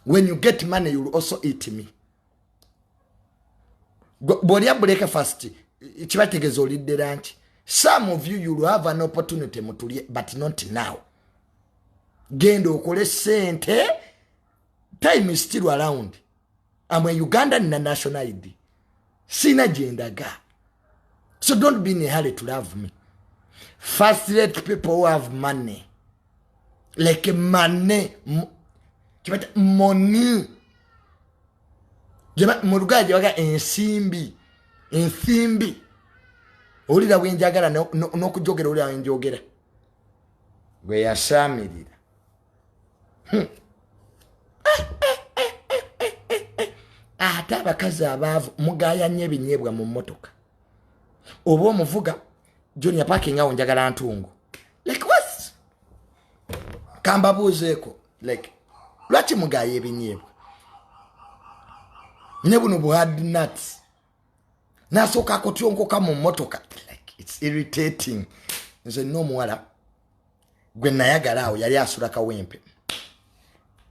When you get money, you will also eat me. Boria breakfast. Some of you will have an opportunity, but not now. Gendo okole sente. Time is still around. I'm a Ugandan in a national ID. Sina gender ga. So don't be in a hurry to love me. First, let people who have money. Like money. Money. Muruga jaga ensimbi. Ensimbi. Olira wenjagala no kujogera olira wenjogera. Gwe yasamirira. Ate abakazi abaavu mugaya nnyo ebinyebwa mu mmotoka. Oba omuvuga Junior parking awo njagala ntungu. Like what? Kamba buzeeko. Like lwaki mugaya ebinyebwa? Nebuno buhard nuts. Nasoka kotyonkoka mu mmotoka. Like it's irritating. Nze no muwala gwe nayagala awo yali asula kawempe.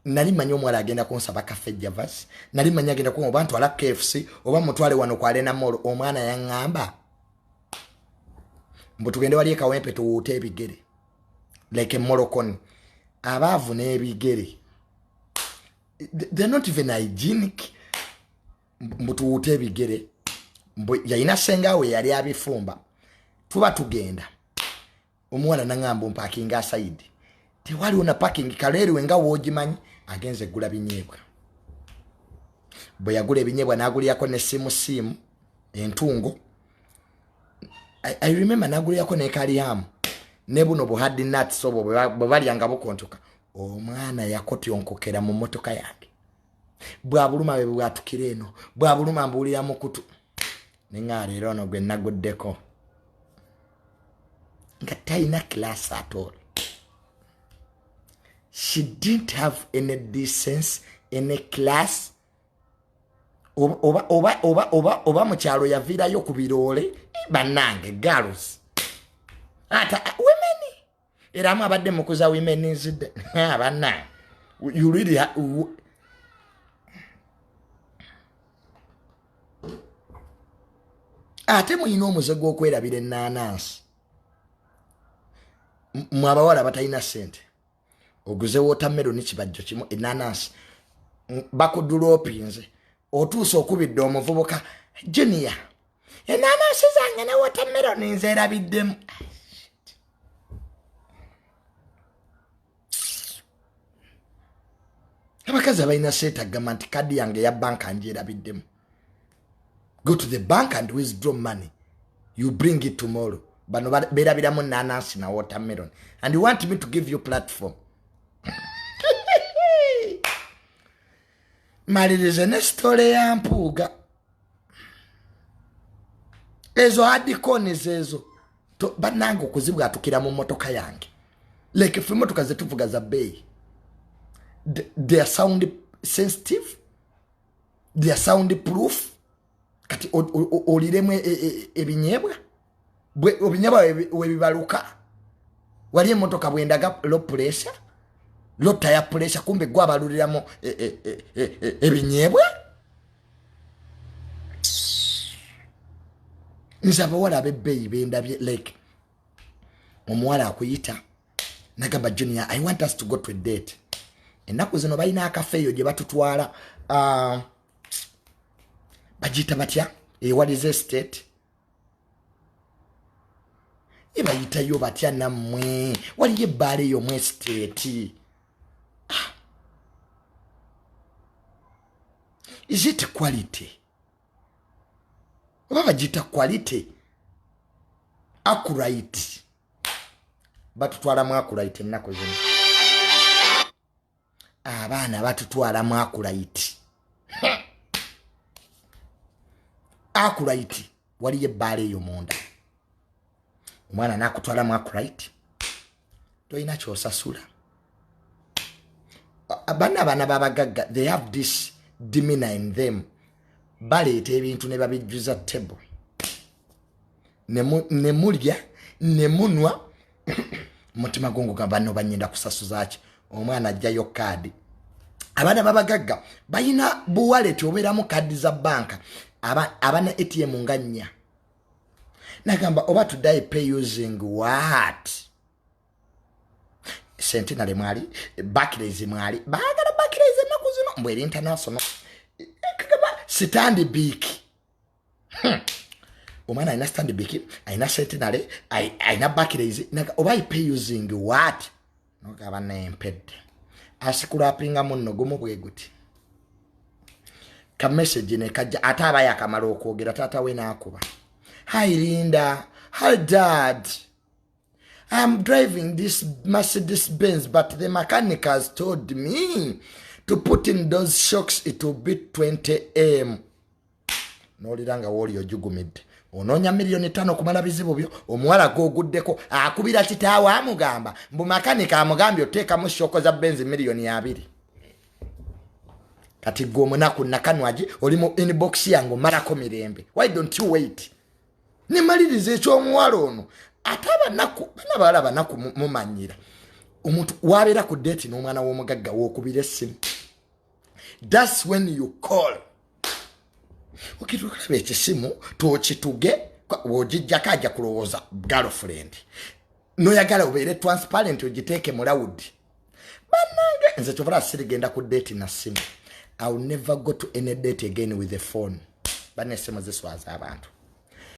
Nali manyo mwala agenda kunsaba cafe Javas. Nali manya agenda ku abantu ala KFC oba mutwale wano kwa Arena Mall omwana yangamba. Mbu tugende wali kawempe tuwute ebigere. Like Moroccan. Abavu n'ebigere. They're not even hygienic. Mbu tuwute ebigere. Mbu yayina senga we yali abifumba. Tuba tugenda. Omwana nangamba mpakinga aside. Tewali una parking kaleri wenga wojimanyi agenze gula binyebwa. Bwe yagula binyebwa naguliyako ne simu entungo. I remember naguliyako ne kaliyamu. Nebuno buhadi nuts so bwe bali yangabo kontoka. Omwana yakoti onkokera mu motoka yake. Bwa buluma bwe bwatukire eno. Bwa buluma mbulira mu kutu. Nengale rono gwe naguddeko. Nga tayina class at all. She didn't have any decency, any class. Oba mukyalo yavirayo ku birole banange girls. Ata women. Era abadde mukuza women nzidde. Abanange. You really ate muyina omuze gw'okwerabira ennaanansi. Mwabawala batayina sente. Oguze watermelon kibajjo kimu ennaanansi. Bakudulopinze. Otuusa okubidde omuvubuka Junior. Ennaanansi zange ne watermelon nzeerabiddemu. Abakazi abalina sente agamba nti kadi yange ya banka njeerabiddemu. Go to the bank and withdraw money. You bring it tomorrow. Bano berabiramu nanasi na watermelon. And you want me to give you platform. Malirize ne story ya mpuga. Ezo adikoni zezo. Banango kuzibwa atukira mu motoka yange. Like if motoka zetuvuga za bei. They are sound sensitive. They are sound proof. Kati oliremu ebinyebwa. Obinyebwa webibaluka. Wali emotoka bwendaga low pressure. Low tire pressure kumbe gwa baluliramu ebinyebwa. Nzaba wala bebbeyi bendabye like omuwala akuyita nagamba Junior, I want us to go to a date. Ennaku zino balina akafeeyo gye batutwala bajita batya what is the state ibayita yo batya namwe wali yebbale yo mwe state. Is it quality? Oba bajita quality accurate batutwala mu accurate ennaku zino. Abaana batutwala mu accurate. Accurate wali yebbale yo munda. Omwana nakutwala mu accurate. Toyina kyosasula. Abana babagagga they have this demeanor in them. Baleeta ebintu ne babijjuza table. Ne mulya ne munwa mutima gongo gamba no banyenda kusasuza ki. Omwana ajjayo kadi Abana babagagga bayina buwaleti oberamu kadi za banka abana ATM nganya. Nagamba oba today pay using what? Sente nale mwali, Abakazi mwali, bagala Abakazi nakuzino mbwere international. Stand big. Omwana ina stand big, ina Sente nale, ina Abakazi, naga oba pay using what? Nogaba nempedde. Asikulapinga munno gomo bweguti. Ka message ne kajja ataba yakamala okwogera tata we nakuba. Hi Linda, hi Dad. I'm driving this Mercedes Benz, but the mechanic has told me to put in those shocks, it will be 20M. Noliranga woli ojugumidde. Ononya $5,000,000 kumala bizibu byo, omuwala goguddeko akubira kitaawa amugamba, mbu mechanic amugambye oteeka mu shoko za Benz $2,000,000. Kati gwo munaku nakanwaji oli mu inbox yangu marako mirembe. Why don't you wait? Nimalirize ekyomuwala ono ataba naku bana balaba naku mumanyira omuntu wabera ku date n'omwana w'omugagga w'okubira essimu. That's when you call. Okitukabe ekisimu tokituge wojijja kaja kulowooza girlfriend noyagala obeere transparent ogiteeke mu loud. Banange nze kyovula sirigenda ku date na simu. I will never go to any date again with the phone. Bane essimu ziswaza abantu.